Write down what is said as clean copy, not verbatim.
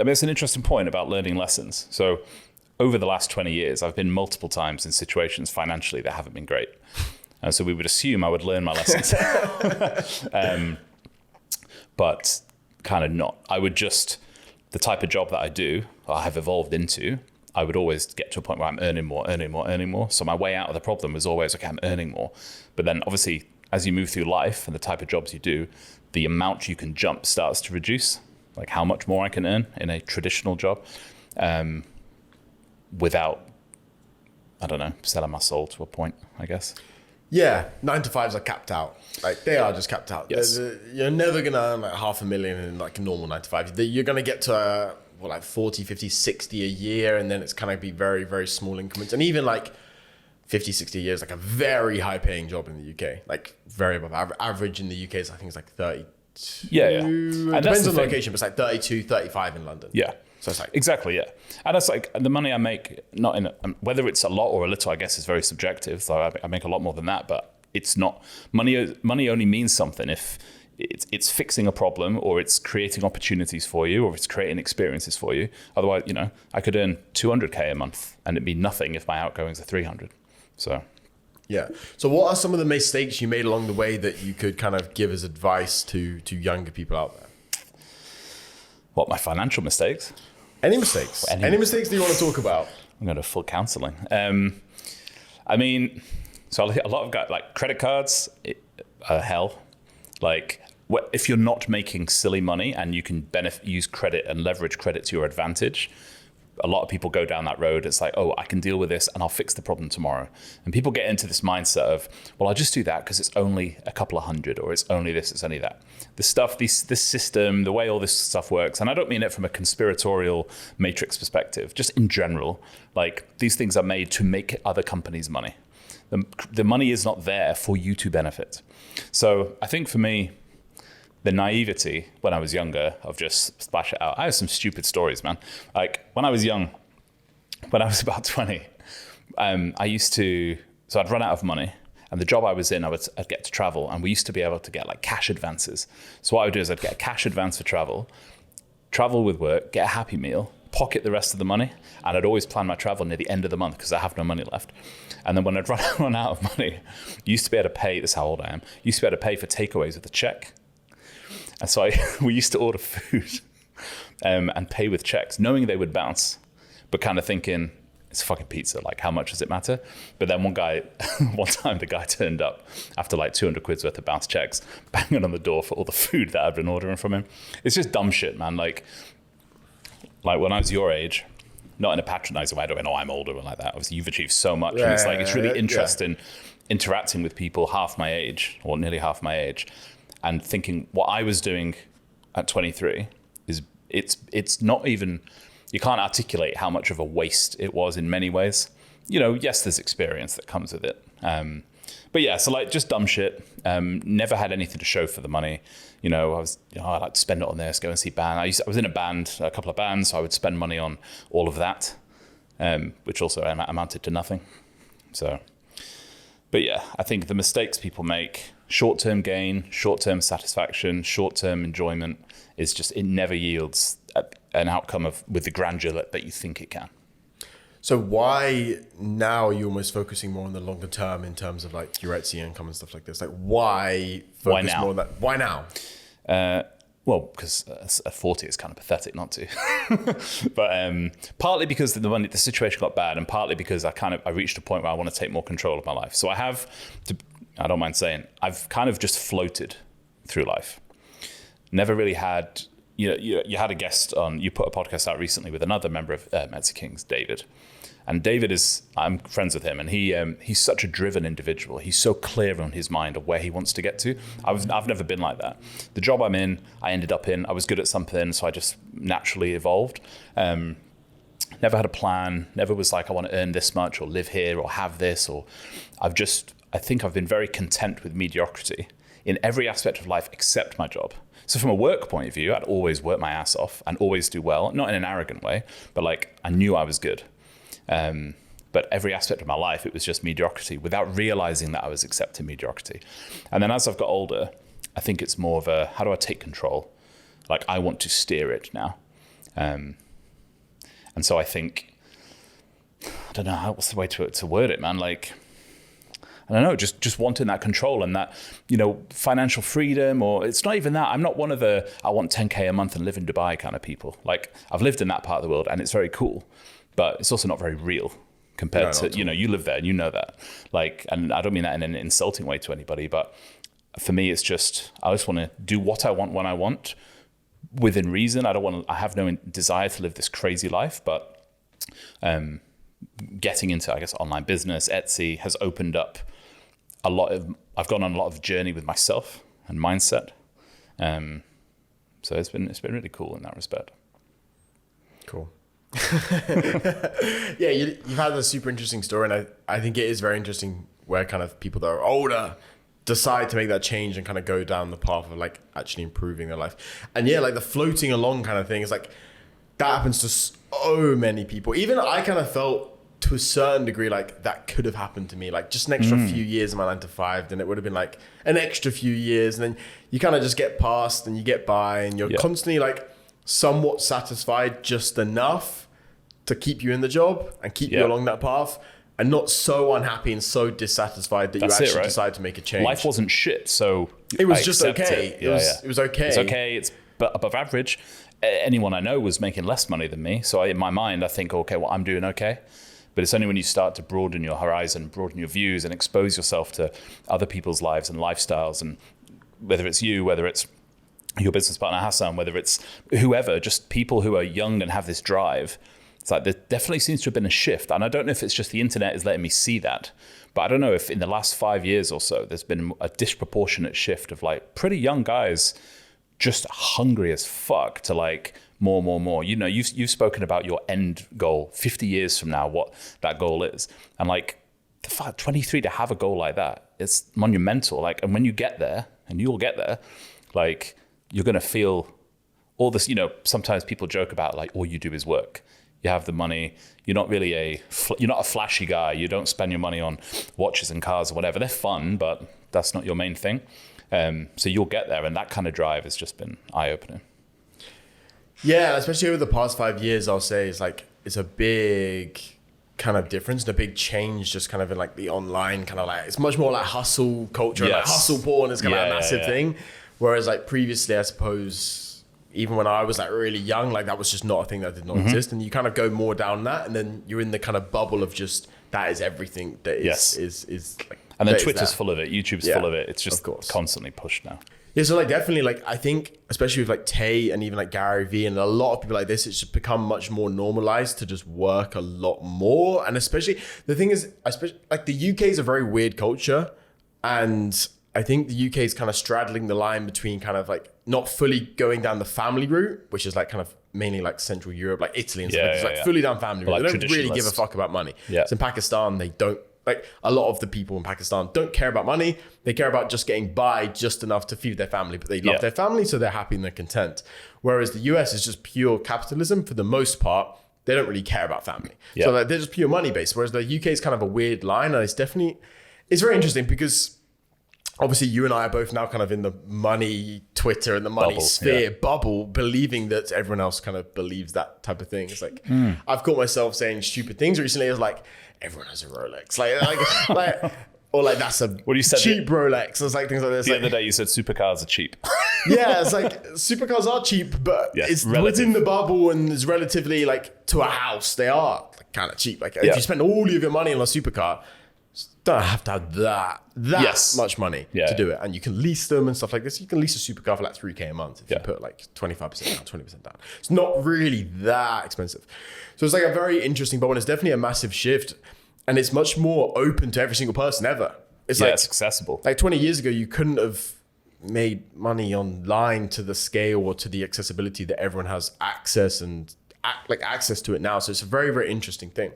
mean, it's an interesting point about learning lessons. So over the last 20 years, I've been multiple times in situations financially that haven't been great. And so we would assume I would learn my lessons. But kind of not. I would just, the type of job that I do, I have evolved into, I would always get to a point where I'm earning more. So my way out of the problem was always, okay, I'm earning more. But then obviously, as you move through life and the type of jobs you do, the amount you can jump starts to reduce, like how much more I can earn in a traditional job without, I don't know, selling my soul to a point, I guess. Yeah, 9 to 5s are capped out. Like they are just capped out. Yes. You're never gonna earn like $500,000 in like a normal 9 to 5. You're gonna get to like 40, 50, 60 a year, and then it's kind of be very, very small increments. And even like 50, 60 a year is like a very high paying job in the UK. Like very above average in the UK is I think it's like 30. Yeah. It depends on the location, but it's like 32, 35 in London. Yeah. So it's like exactly, yeah. And that's like the money I make, not in whether it's a lot or a little, I guess is very subjective. So I make a lot more than that, but it's not money. Money only means something if it's fixing a problem, or it's creating opportunities for you, or it's creating experiences for you. Otherwise, I could earn 200k a month and it'd be nothing if my outgoings are 300. So yeah. So what are some of the mistakes you made along the way that you could kind of give as advice to younger people out there? What, my financial mistakes? Any mistakes? Any mistakes that you want to talk about? I'm going to full counseling. I mean, so a lot of guys, like credit cards, hell. Like if you're not making silly money and you can use credit and leverage credit to your advantage, a lot of people go down that road. It's like, oh, I can deal with this and I'll fix the problem tomorrow. And people get into this mindset of, well, I'll just do that because it's only a couple of hundred, or it's only this, it's only that. The stuff, this system, the way all this stuff works, and I don't mean it from a conspiratorial matrix perspective, just in general, like these things are made to make other companies money. The money is not there for you to benefit. So I think for me, the naivety when I was younger of just splash it out. I have some stupid stories, man. Like when I was young, when I was about 20, so I'd run out of money, and the job I was in, I'd get to travel, and we used to be able to get like cash advances. So what I would do is I'd get a cash advance for travel with work, get a Happy Meal, pocket the rest of the money, and I'd always plan my travel near the end of the month because I have no money left. And then when I'd run out of money, you used to be able to pay, this is how old I am, you used to be able to pay for takeaways with a check. And so we used to order food and pay with checks, knowing they would bounce, but kind of thinking, it's a fucking pizza, like how much does it matter? But then one time the guy turned up after like 200 quid's worth of bounce checks, banging on the door for all the food that I'd been ordering from him. It's just dumb shit, man. Like when I was your age, not in a patronizing way, I don't know I'm older or like that. Obviously you've achieved so much. And it's like, it's really interesting interacting with people half my age or nearly half my age, and thinking what I was doing at 23 is it's not even, you can't articulate how much of a waste it was in many ways. Yes, there's experience that comes with it. But yeah, so like just dumb shit. Never had anything to show for the money. I like to spend it on this, go and see band. I was in a couple of bands, so I would spend money on all of that, which also amounted to nothing. So, but yeah, I think the mistakes people make, short-term gain, short-term satisfaction, short-term enjoyment, is just, it never yields an outcome with the grandeur that you think it can. So why now are you almost focusing more on the longer term in terms of like your Etsy income and stuff like this? Like why focus more on that? Why now? Well, because at 40 it's kind of pathetic not to. But partly because the situation got bad, and partly because I reached a point where I want to take more control of my life. So I don't mind saying, I've kind of just floated through life. Never really had, you had a guest on, you put a podcast out recently with another member of Etsy Kings, David. And David I'm friends with him, and he's such a driven individual. He's so clear on his mind of where he wants to get to. I've never been like that. The job I ended up in, I was good at something, so I just naturally evolved. Never had a plan, never was like, I want to earn this much or live here or have this, or I think I've been very content with mediocrity in every aspect of life except my job. So from a work point of view, I'd always work my ass off and always do well, not in an arrogant way, but like I knew I was good. But every aspect of my life, it was just mediocrity without realizing that I was accepting mediocrity. And then as I've got older, I think it's more of how do I take control? Like I want to steer it now. And so I think, I don't know, what's the way to word it, man? Like, I don't know, just wanting that control and that, financial freedom, or it's not even that. I'm not one of the, I want 10K a month and live in Dubai kind of people. Like, I've lived in that part of the world and it's very cool, but it's also not very real compared to, you live there and you know that. Like, and I don't mean that in an insulting way to anybody, but for me, it's just, I just want to do what I want when I want within reason. I have no desire to live this crazy life, but getting into, I guess, online business, Etsy has opened up I've gone on a lot of journey with myself and mindset. So it's been really cool in that respect. Cool. Yeah, you've had a super interesting story, and I think it is very interesting where kind of people that are older decide to make that change and kind of go down the path of like actually improving their life. And yeah, like the floating along kind of thing is like, that happens to so many people. Even I kind of felt to a certain degree like that could have happened to me, like just an extra few years in my 9 to 5, then it would have been like an extra few years, and then you kind of just get past and you get by, and you're constantly like somewhat satisfied just enough to keep you in the job and keep you along that path, and not so unhappy and so dissatisfied that you actually decide to make a change. Life wasn't shit, so it was just okay. It was okay. It's okay. It's above average. Anyone I know was making less money than me, so in my mind I think, okay, well, I'm doing okay. But it's only when you start to broaden your horizon, broaden your views, and expose yourself to other people's lives and lifestyles, and whether it's you, whether it's your business partner Hassan, whether it's whoever, just people who are young and have this drive. It's like there definitely seems to have been a shift. And I don't know if it's just the internet is letting me see that, but I don't know if in the last 5 years or so, there's been a disproportionate shift of like pretty young guys just hungry as fuck to like more. You've spoken about your end goal 50 years from now, what that goal is. And like, the fact 23 to have a goal like that, it's monumental. Like, and when you get there, and you'll get there, like, you're going to feel all this, sometimes people joke about like, all you do is work. You have the money. You're not really you're not a flashy guy. You don't spend your money on watches and cars or whatever. They're fun, but that's not your main thing. So you'll get there. And that kind of drive has just been eye-opening. Yeah, especially over the past 5 years, I'll say it's a big kind of difference and a big change just kind of in like the online kind of like, it's much more like hustle culture, like hustle porn is kind of a massive thing. Whereas like previously, I suppose, even when I was like really young, like that was just not a thing that did not exist. And you kind of go more down that, and then you're in the kind of bubble of just, that is everything that is like, and then Twitter's full of it, YouTube's full of it. It's just constantly pushed now. Yeah, so like definitely, like I think especially with like Tay and even like Gary Vee and a lot of people like this, it's just become much more normalized to just work a lot more. And especially the thing is, especially like the UK is a very weird culture, and I think the UK is kind of straddling the line between kind of like not fully going down the family route, which is like kind of mainly like Central Europe, like Italy and stuff. It's like fully down family route. Like they don't really give a fuck about money. So in Pakistan, they don't. Like a lot of the people in Pakistan don't care about money. They care about just getting by just enough to feed their family, but they love their family, so they're happy and they're content. Whereas the US is just pure capitalism for the most part. They don't really care about family. So like, they're just pure money based. Whereas the UK is kind of a weird line, and it's very interesting because obviously you and I are both now kind of in the money Twitter and the money sphere bubble, believing that everyone else kind of believes that type of thing. It's like, I've caught myself saying stupid things recently. It's like, everyone has a Rolex. Like, or like that's a cheap Rolex. It's like things like this. The other day you said supercars are cheap. Yeah, it's like supercars are cheap, but it's within the bubble, and it's relatively like to a house, they are like kind of cheap. Like if you spend all of your money on a supercar, you don't have to have that much money to do it. And you can lease them and stuff like this. You can lease a supercar for like 3K a month if you put like 25% down, 20% down. It's not really that expensive. So it's like a very interesting bubble, and it's definitely a massive shift. And it's much more open to every single person ever. It's like, it's accessible. Like 20 years ago, you couldn't have made money online to the scale or to the accessibility that everyone has access to it now. So it's a very, very interesting thing.